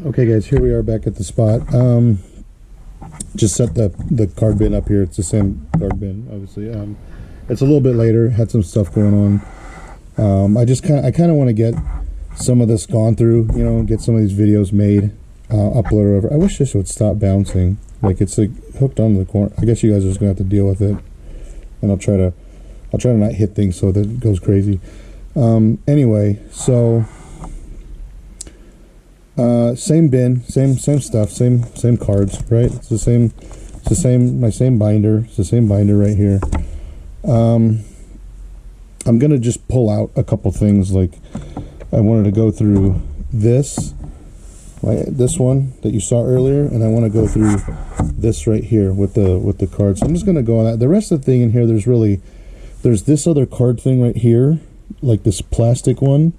Okay, guys, here we are back at the spot. Just set the card bin up here. It's the same card bin, obviously. It's a little bit later. Had some stuff going on. I kind of want to get some of this gone through. You know, get some of these videos made, upload over. I wish this would stop bouncing. Like it's like hooked onto the corner. I guess you guys are just gonna have to deal with it, and I'll try to not hit things so that it goes crazy. Anyway, so. Same bin, same stuff, same cards, right? It's the same, my same binder. It's the same binder right here. I'm gonna just pull out a couple things. Like I wanted to go through this one that you saw earlier, and I want to go through this right here with the cards. So I'm just gonna go on that. The rest of the thing in here, there's this other card thing right here, like this plastic one,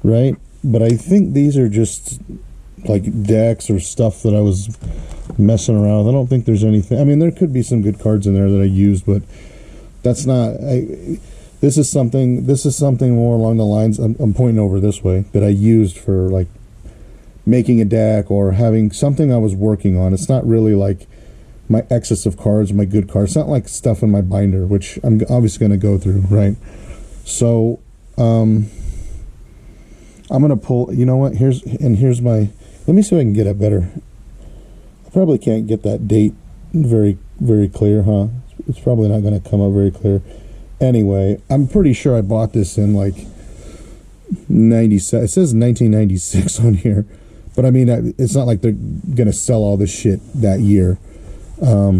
right? But I think these are just like decks or stuff that I was messing around with. I don't think there's anything. I mean, there could be some good cards in there that I used, but that's not. This is something more along the lines. I'm pointing over this way that I used for like making a deck or having something I was working on. It's not really like my excess of cards, my good cards. It's not like stuff in my binder, which I'm obviously going to go through, right? So. I'm going to pull, you know what, here's my, let me see if I can get it better. I probably can't get that date very, very clear, huh? It's probably not going to come up very clear. Anyway, I'm pretty sure I bought this in like 97, it says 1996 on here. But I mean, it's not like they're going to sell all this shit that year. But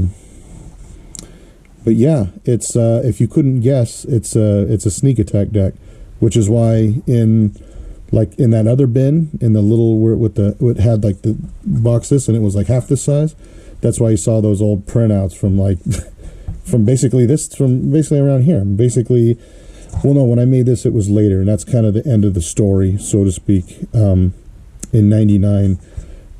yeah, it's, if you couldn't guess, it's a sneak attack deck, which is why like in that other bin, in the little where it had like the boxes and it was like half this size. That's why you saw those old printouts from like from basically around here. Basically, well, no, when I made this, it was later, and that's kind of the end of the story, so to speak. In '99,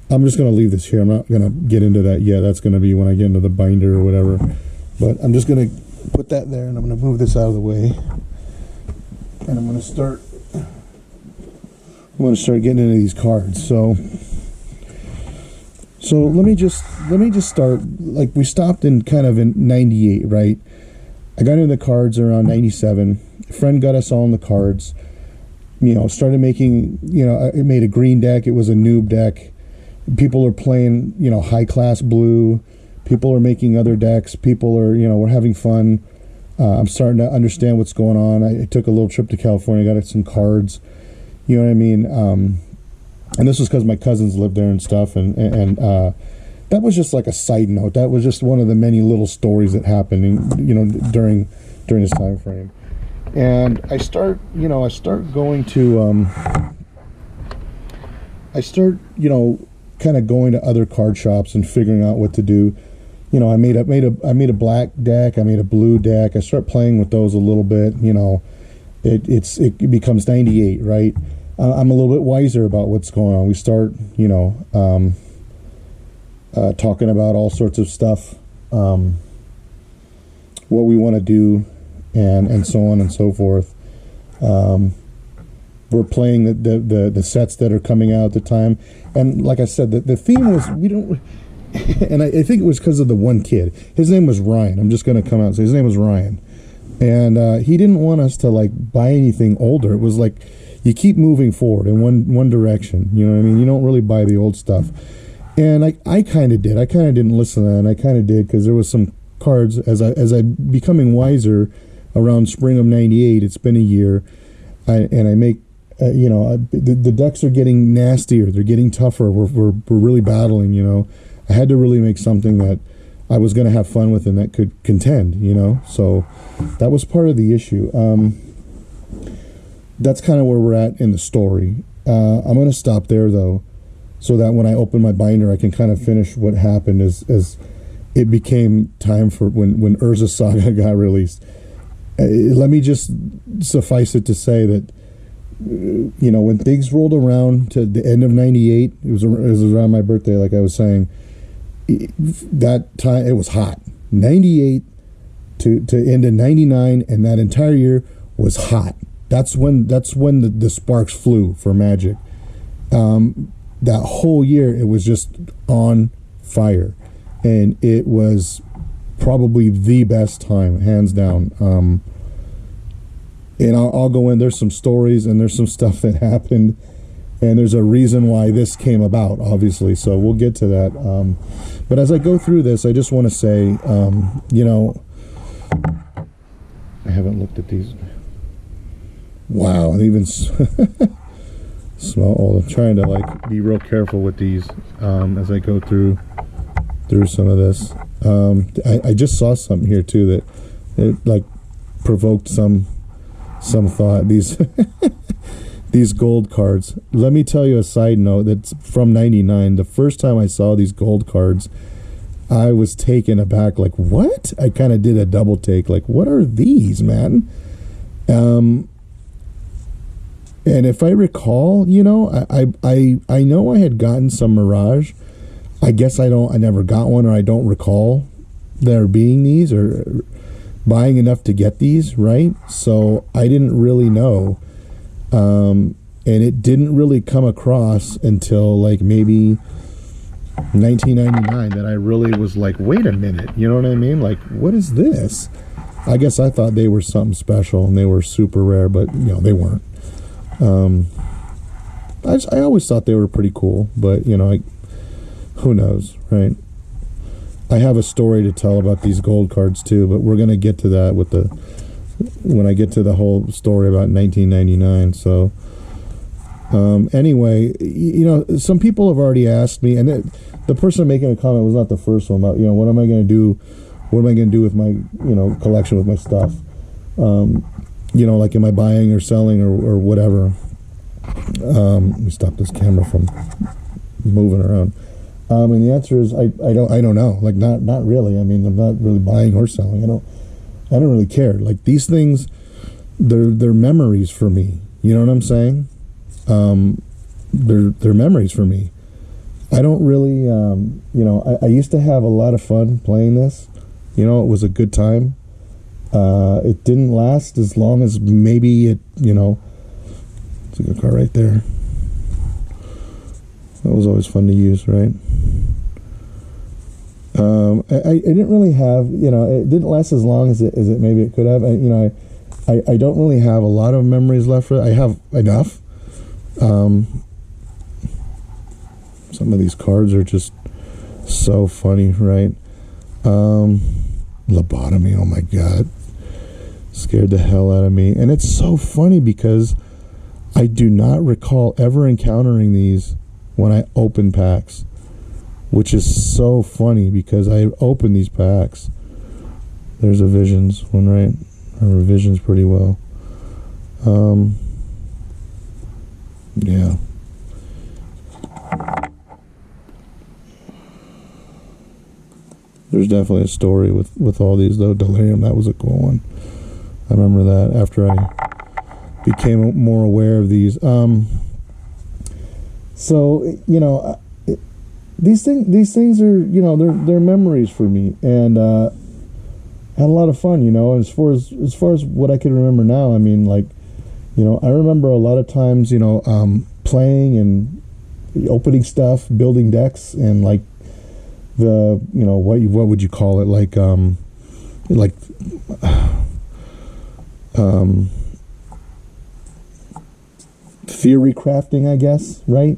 I'm just gonna leave this here. I'm not gonna get into that yet. That's gonna be when I get into the binder or whatever. But I'm just gonna put that there, and I'm gonna move this out of the way, and I'm gonna start getting into these cards. So let me just start. Like we stopped in kind of in '98, right? I got into the cards around '97. A friend got us all in the cards. You know, started making. You know, I made a green deck. It was a noob deck. People are playing. You know, high class blue. People are making other decks. People are. You know, we're having fun. I'm starting to understand what's going on. I took a little trip to California. Got some cards. You know what I mean? And this was because my cousins lived there and stuff, and that was just like a side note. That was just one of the many little stories that happened, you know, during this time frame. And I start going to, kind of going to other card shops and figuring out what to do. You know, I made a black deck. I made a blue deck. I start playing with those a little bit. You know. It becomes 98, right? I'm a little bit wiser about what's going on. We start, you know, talking about all sorts of stuff, what we want to do, and so on and so forth. We're playing the sets that are coming out at the time, and like I said, the theme was we don't. And I think it was because of the one kid. His name was Ryan. I'm just going to come out and say his name was Ryan. And he didn't want us to like buy anything older. It was like you keep moving forward in one direction. You know what I mean? You don't really buy the old stuff. And I kind of did. I kind of didn't listen to that, and I kind of did because there was some cards as I becoming wiser around spring of '98. It's been a year, I make the decks are getting nastier. They're getting tougher. We're really battling. You know, I had to really make something that I was going to have fun with and that could contend, you know. So that was part of the issue. That's kind of where we're at in the story. I'm going to stop there, though, so that when I open my binder, I can kind of finish what happened as it became time for when Urza Saga got released. Let me just suffice it to say that, you know, when things rolled around to the end of '98, it was around my birthday, like I was saying. That time it was hot. '98 to end in '99, and that entire year was hot. That's when the sparks flew for Magic. that whole year it was just on fire, and it was probably the best time, hands down. And I'll go in. There's some stories and there's some stuff that happened, and there's a reason why this came about, obviously. So we'll get to that. But as I go through this, I just want to say, you know, I haven't looked at these. Wow, I even smell. Oh, I'm trying to like be real careful with these as I go through some of this. I just saw something here too that it like provoked some thought. These these gold cards. Let me tell you a side note that's from '99. The first time I saw these gold cards, I was taken aback. Like, what? I kind of did a double take. Like, what are these, man? And if I recall, you know, I know I had gotten some Mirage. I guess I never got one, or I don't recall there being these or buying enough to get these, right? So I didn't really know. And it didn't really come across until like maybe 1999 that I really was like, wait a minute, you know what I mean? Like, what is this? I guess I thought they were something special and they were super rare, but you know, they weren't. I always thought they were pretty cool, but you know, who knows, right? I have a story to tell about these gold cards too, but we're gonna get to that when I get to the whole story about 1999. So, anyway, you know, some people have already asked me, and the person making a comment was not the first one about, you know, what am I gonna do? What am I gonna do with my, you know, collection, with my stuff? You know, like, am I buying or selling or whatever? Let me stop this camera from moving around. And the answer is I don't know. Like, not really. I mean, I'm not really buying or selling. I don't really care. Like, these things, they're memories for me. You know what I'm saying? They're memories for me. I don't really, you know, I used to have a lot of fun playing this. You know, it was a good time. It didn't last as long as maybe it, you know. It's a good car right there. That was always fun to use, right? I didn't really have, you know, it didn't last as long as it maybe it could have. You know, I don't really have a lot of memories left for it. I have enough. Some of these cards are just so funny, right? Lobotomy, oh my god. Scared the hell out of me. And it's so funny because I do not recall ever encountering these when I open packs, which is so funny because I opened these packs. There's a Visions one, right? I remember Visions pretty well. Yeah. There's definitely a story with all these, though. Delirium, that was a cool one. I remember that after I became more aware of these. So, you know, these things are, you know, they're memories for me, and had a lot of fun, you know. As far as what I can remember now, I mean, like, you know, I remember a lot of times, you know, playing and opening stuff, building decks, and like the, you know, what would you call it, like theory crafting, I guess, right?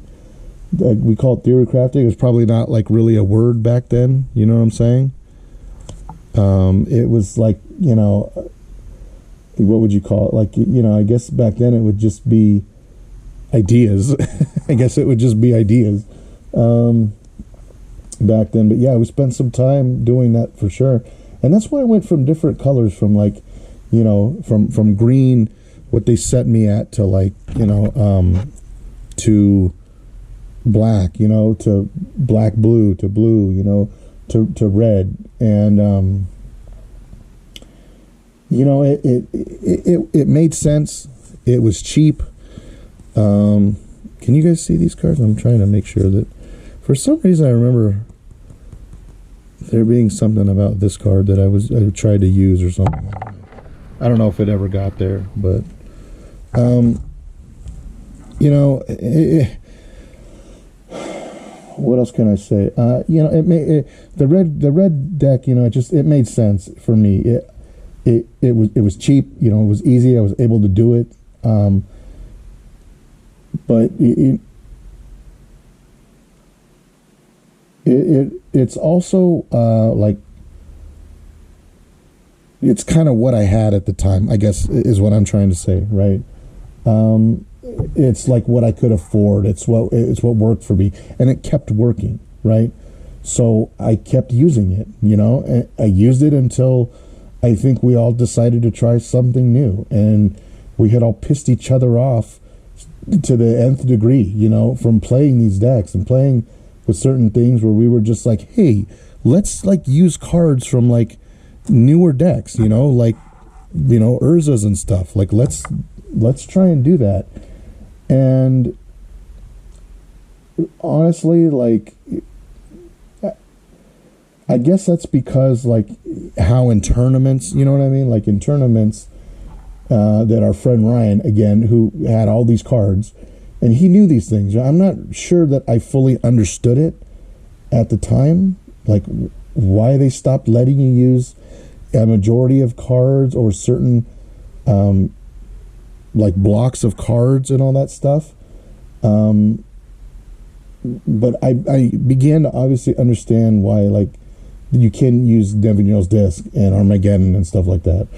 We call it theory crafting. It was probably not like really a word back then, you know what I'm saying? It was like, you know, what would you call it? Like, you know, I guess back then it would just be ideas. I guess it would just be ideas back then. But yeah, we spent some time doing that for sure. And that's why I went from different colors, from like, you know, from green, what they set me at, to like, you know, to black, you know, to black blue, to blue, you know, to red. And you know, it made sense. It was cheap. Can you guys see these cards? I'm trying to make sure that, for some reason I remember there being something about this card that I tried to use or something. I don't know if it ever got there, but you know, what else can I say? The red deck. It made sense for me. It was cheap. It was easy. I was able to do it. But it's also like it's kind of what I had at the time, I guess, is what I'm trying to say, right? It's like what I could afford. It's what worked for me, and it kept working, right? So I kept using it, and I used it until I think we all decided to try something new, and we had all pissed each other off to the nth degree, from playing these decks and playing with certain things where we were just like, hey, let's like use cards from like newer decks, like Urzas and stuff. Like let's try and do that. And honestly, like I guess that's because like how in tournaments, you know what I mean? Like in tournaments that our friend Ryan, again, who had all these cards, and he knew these things. I'm not sure that I fully understood it at the time, like why they stopped letting you use a majority of cards or certain like blocks of cards and all that stuff. But I began to obviously understand why, like, you can use Devon's Disc and Armageddon and stuff like that.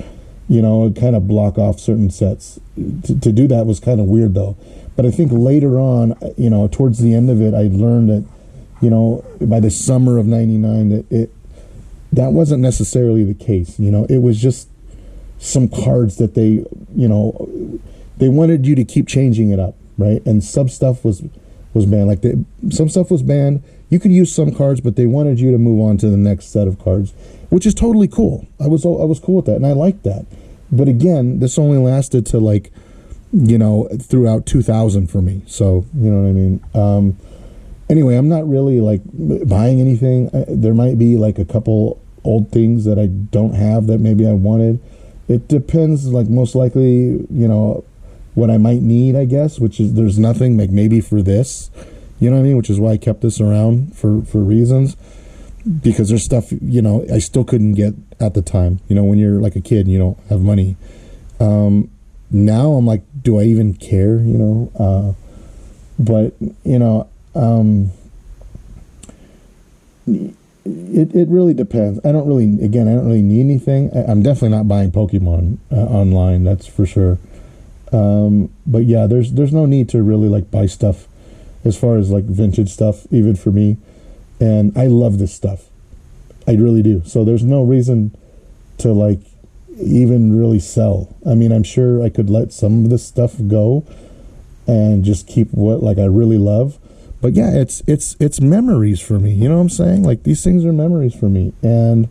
Kind of block off certain sets. To do that was kind of weird, though. But I think later on, towards the end of it, I learned that, by the summer of '99, that wasn't necessarily the case. It was just some cards that they wanted you to keep changing it up, right? And some stuff was banned. Like some stuff was banned. You could use some cards, but they wanted you to move on to the next set of cards, which is totally cool. I was cool with that, and I liked that. But again, this only lasted to like, throughout 2000 for me. So you know what I mean. Anyway, I'm not really like buying anything. There might be like a couple old things that I don't have that maybe I wanted. It depends. Like most likely, what I might need, I guess. Which is there's nothing like maybe for this. You know what I mean? Which is why I kept this around for reasons. Because there's stuff, I still couldn't get at the time. When you're like a kid, you don't have money. Now I'm like, do I even care? But it really depends. I don't really need anything. I'm definitely not buying Pokemon online. That's for sure. But yeah, there's no need to really like buy stuff as far as like vintage stuff, even for me. And I love this stuff. I really do. So there's no reason to like even really sell. I mean, I'm sure I could let some of this stuff go and just keep what like I really love. But yeah, it's memories for me. You know what I'm saying? Like these things are memories for me. And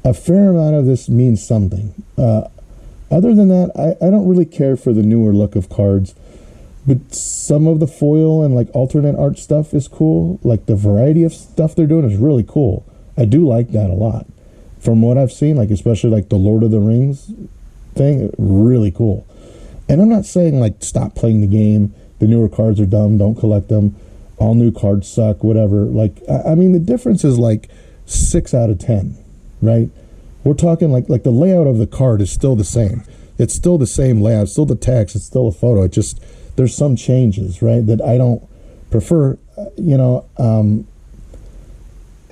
a fair amount of this means something. Other than that, I don't really care for the newer look of cards. But some of the foil and like alternate art stuff is cool. Like the variety of stuff they're doing is really cool. I do like that a lot. From what I've seen, like especially like the Lord of the Rings thing, really cool. And I'm not saying like stop playing the game. The newer cards are dumb. Don't collect them. All new cards suck. Whatever. Like I mean, the difference is like 6 out of 10, right? We're talking like the layout of the card is still the same. It's still the same layout. It's still the text. It's still a photo. It just there's some changes, right, that I don't prefer.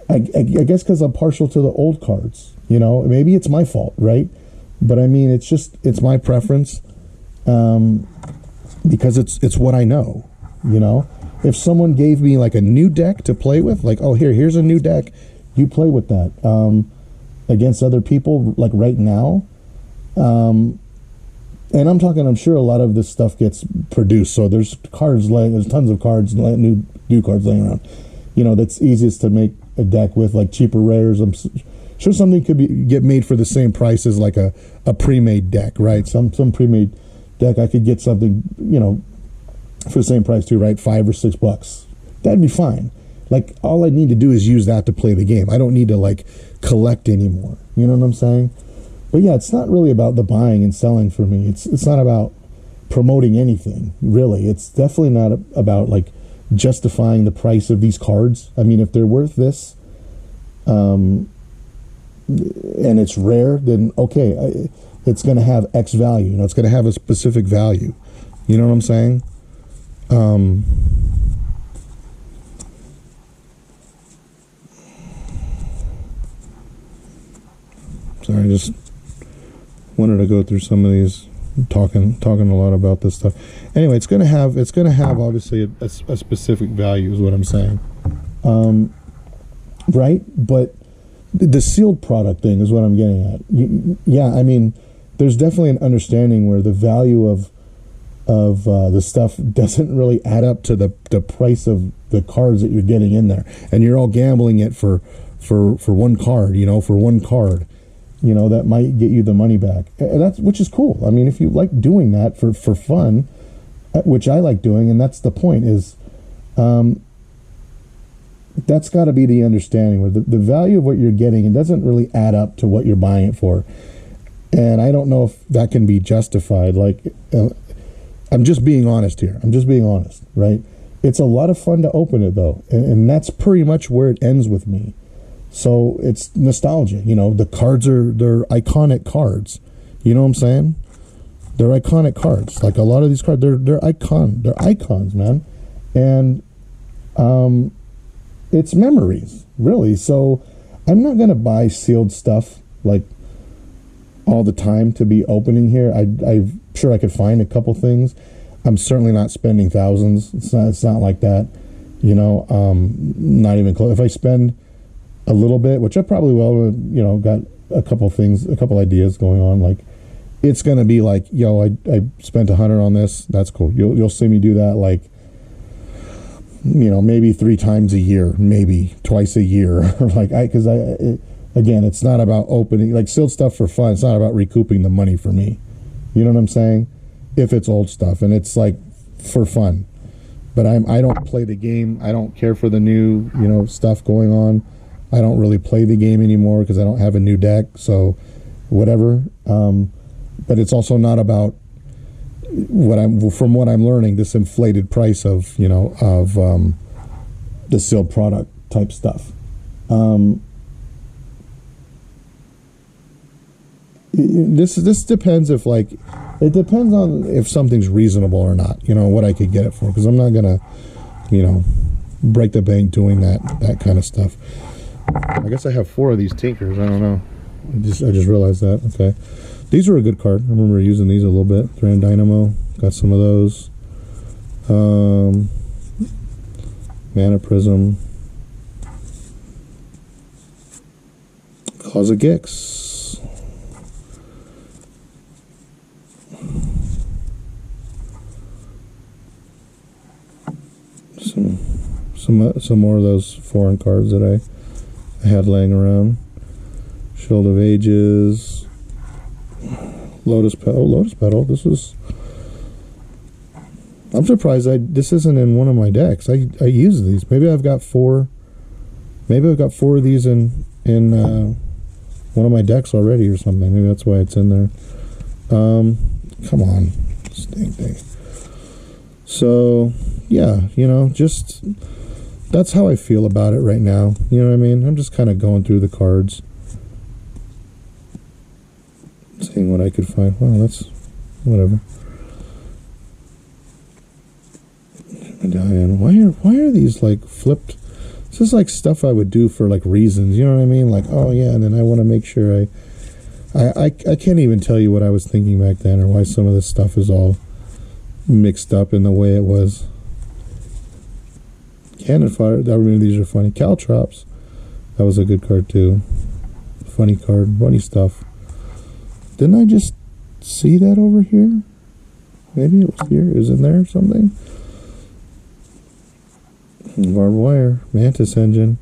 I guess because I'm partial to the old cards. Maybe it's my fault, right? But I mean, it's my preference because it's what I know. If someone gave me like a new deck to play with, like, oh, here's a new deck, you play with that against other people, like right now. And I'm sure a lot of this stuff gets produced. So there's tons of cards, new cards laying around. That's easiest to make a deck with, like cheaper rares. I'm sure something could get made for the same price as like a pre-made deck, right? Some pre-made deck, I could get something, for the same price too, right? $5 or $6. That'd be fine. Like all I need to do is use that to play the game. I don't need to like collect anymore. You know what I'm saying? But yeah, it's not really about the buying and selling for me. It's not about promoting anything, really. It's definitely not about like justifying the price of these cards. I mean, if they're worth this, and it's rare, then okay, it's going to have X value. You know, it's going to have a specific value. You know what I'm saying? Sorry, I just wanted to go through some of these, talking a lot about this stuff. Anyway, it's going to have obviously a specific value, is what I'm saying. Right? But the sealed product thing is what I'm getting at. Yeah, I mean, there's definitely an understanding where the value of the stuff doesn't really add up to the price of the cards that you're getting in there, and you're all gambling it for one card. You know, for one card, you know, that might get you the money back, and which is cool. I mean, if you like doing that for fun, which I like doing, and that's the point, is that's got to be the understanding where the value of what you're getting, it doesn't really add up to what you're buying it for. And I don't know if that can be justified. Like, I'm just being honest here. I'm just being honest, right? It's a lot of fun to open it, though. And that's pretty much where it ends with me. So it's nostalgia. You know, the cards they're iconic cards. You know what I'm saying? They're iconic cards. Like, a lot of these cards, they're icons, man. And it's memories, really. So I'm not going to buy sealed stuff, like, all the time to be opening here. I'm sure I could find a couple things. I'm certainly not spending thousands. It's not like that, you know. Not even close. If I spend a little bit, which I probably will, you know, got a couple ideas going on, like, it's gonna be like, yo, I spent $100 on this. That's cool. You'll see me do that, like, you know, maybe 3 times a year, maybe twice a year. Like, again, it's not about opening, like, sealed stuff for fun. It's not about recouping the money for me. You know what I'm saying? If it's old stuff and it's like for fun. But I don't play the game. I don't care for the new, you know, stuff going on. I don't really play the game anymore because I don't have a new deck. So whatever. But it's also not about from what I'm learning, this inflated price of, you know, of the sealed product type stuff. This depends if, like, it depends on if something's reasonable or not, you know, what I could get it for, because I'm not gonna, you know, break the bank doing that kind of stuff. I guess I have 4 of these Tinkers. I don't know. I just realized that. Okay, these were a good card. I remember using these a little bit. Grand Dynamo, got some of those. Mana Prism, Closet Gix. Some more of those foreign cards that I had laying around. Shield of Ages, Lotus Petal. Oh, Lotus Petal. This was. I'm surprised this isn't in one of my decks. I use these. Maybe I've got 4. Maybe I've got 4 of these in one of my decks already or something. Maybe that's why it's in there. Come on, stink thing. So yeah, you know, just that's how I feel about it right now. You know what I mean? I'm just kind of going through the cards, seeing what I could find. Well, that's whatever. Medallion. Why are these like flipped? This is like stuff I would do for like reasons. You know what I mean? Like, oh yeah, and then I want to make sure I can't even tell you what I was thinking back then, or why some of this stuff is all mixed up in the way it was. Cannon Fire, I remember these are funny. Caltrops, that was a good card too. Funny card, funny stuff. Didn't I just see that over here? Maybe it was here. Is in there or something? Barbed Wire, Mantis Engine,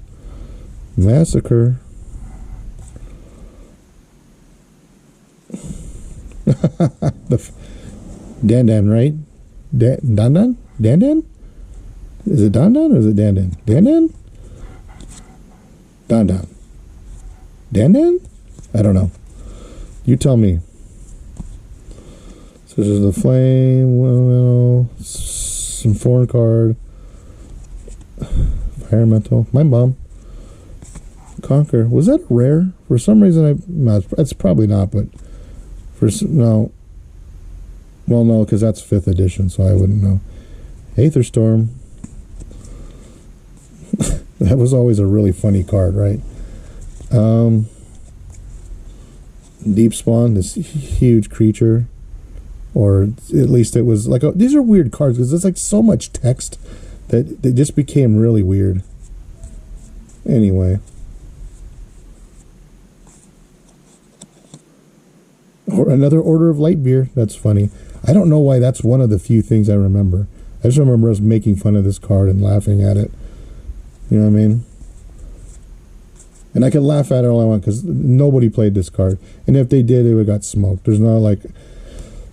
Massacre. Dan, right? Dan? Is it Dan or is it Dan? Dan? Dan? I don't know. You tell me. So this is the Flame, well, some foreign card, Environmental. My mom. Conquer. Was that rare? For some reason, no, it's probably not, but no. Well, no, because that's 5th edition, so I wouldn't know. Aether Storm. That was always a really funny card, right? Deep Spawn, this huge creature. Or at least it was like... these are weird cards, because there's like so much text that they just became really weird. Anyway. Or another Order of Light Beer. That's funny. I don't know why that's one of the few things I remember. I just remember us making fun of this card and laughing at it. You know what I mean? And I can laugh at it all I want because nobody played this card. And if they did, it would got smoked. There's not like...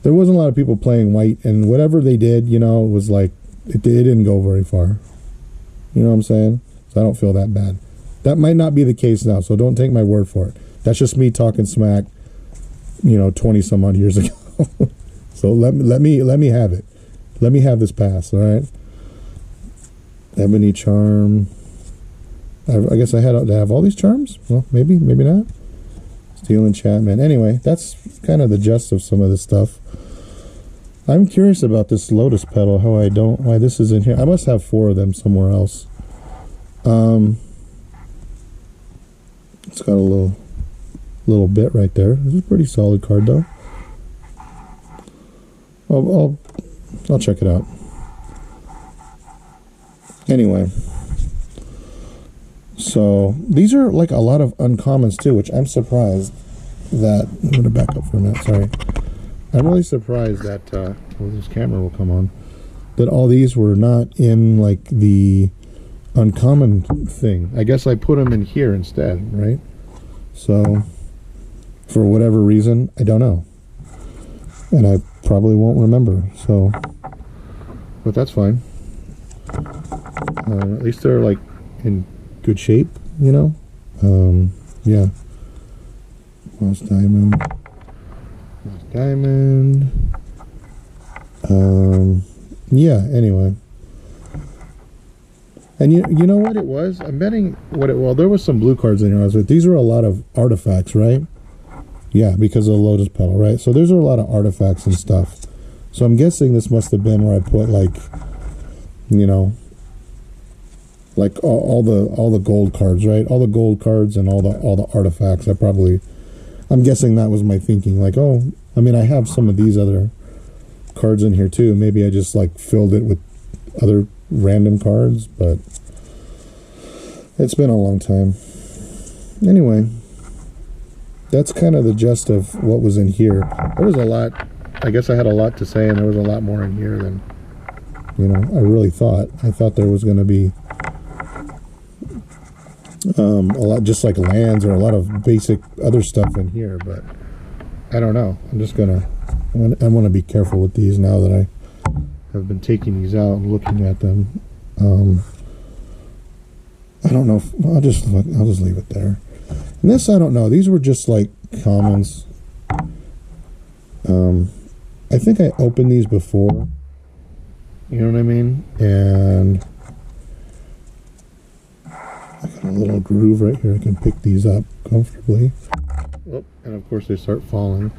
There wasn't a lot of people playing white. And whatever they did, you know, it was like... It didn't go very far. You know what I'm saying? So I don't feel that bad. That might not be the case now, so don't take my word for it. That's just me talking smack, you know, 20 some odd years ago. So let me have it. Let me have this pass, all right? Ebony Charm. I guess I had to have all these charms. Well, maybe not. Steel Enchantment. Anyway, that's kind of the gist of some of this stuff. I'm curious about this Lotus Petal. Why this is in here. I must have 4 of them somewhere else. It's got a little bit right there. This is a pretty solid card, though. I'll check it out. Anyway, so these are like a lot of uncommons too, which I'm surprised that... I'm going to back up for a minute. Sorry. I'm really surprised that this camera will come on. That all these were not in like the uncommon thing. I guess I put them in here instead, right? So for whatever reason, I don't know. And I probably won't remember, so... But that's fine. At least they're, like, in good shape, you know? Yeah. Lost Diamond. Yeah, anyway. And you know what it was? I'm betting well, there was some blue cards in here. These are a lot of artifacts, right? Yeah, because of the Lotus Petal, right? So there's a lot of artifacts and stuff. So I'm guessing this must have been where I put, like, you know, like all the gold cards, right? All the gold cards and all the artifacts. I'm guessing that was my thinking. Like, oh, I mean, I have some of these other cards in here too. Maybe I just like filled it with other random cards, but it's been a long time. Anyway. That's kind of the gist of what was in here. There was a lot. I guess I had a lot to say, and there was a lot more in here than, you know, I really thought. I thought there was going to be a lot, just like lands or a lot of basic other stuff in here, but I don't know. I want to be careful with these now that I have been taking these out and looking at them. I don't know. I'll just leave it there. And this, I don't know. These were just like commons. I think I opened these before. You know what I mean? And I got a little groove right here. I can pick these up comfortably. Oh, and of course they start falling,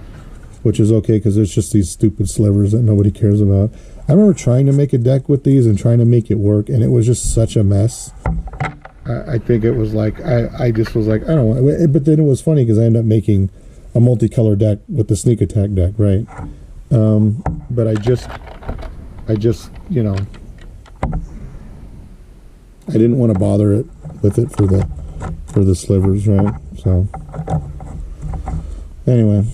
which is okay because there's just these stupid slivers that nobody cares about. I remember trying to make a deck with these and trying to make it work, and it was just such a mess. I think it was like, I just was like, I don't want, but then it was funny because I ended up making a multicolor deck with the sneak attack deck, right? But I just, you know, I didn't want to bother it with it for the slivers, right? So, anyway,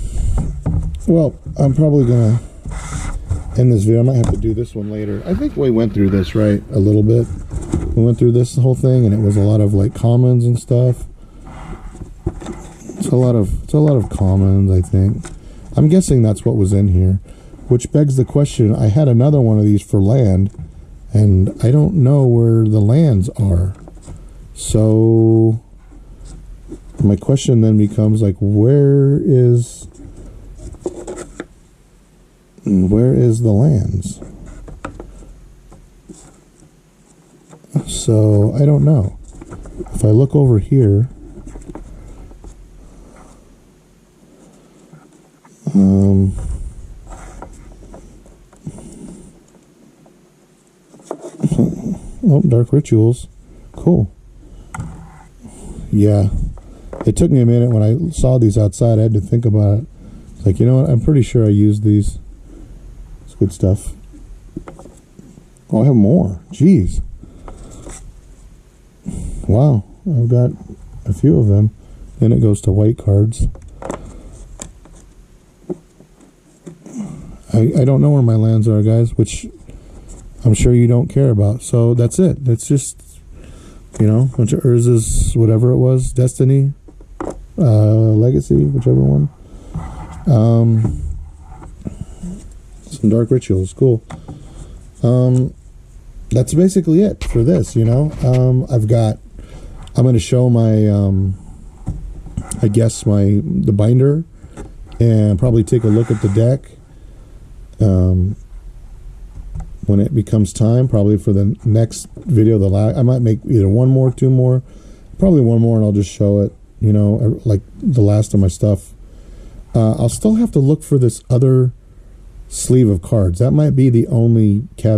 well, I'm probably gonna end this video. I might have to do this one later. I think we went through this, right, a little bit. We went through this whole thing, and it was a lot of like commons and stuff. It's a lot of commons, I think. I'm guessing that's what was in here, which begs the question. I had another one of these for land, and I don't know where the lands are. So my question then becomes like, where is the lands? So I don't know. If I look over here, oh, Dark Rituals. Cool. Yeah. It took me a minute when I saw these outside. I had to think about it. It's like, you know what? I'm pretty sure I used these. It's good stuff. Oh, I have more. Jeez. Wow. I've got a few of them. Then it goes to white cards. I don't know where my lands are, guys, which I'm sure you don't care about. So that's it. That's just, you know, a bunch of Urza's, whatever it was, Destiny, Legacy, whichever one. Some Dark Rituals. Cool. That's basically it for this, you know. I'm going to show my, I guess, the binder, and probably take a look at the deck when it becomes time, probably for the next video. I might make either one more, two more, probably one more, and I'll just show it, you know, like the last of my stuff. I'll still have to look for this other sleeve of cards. That might be the only caveat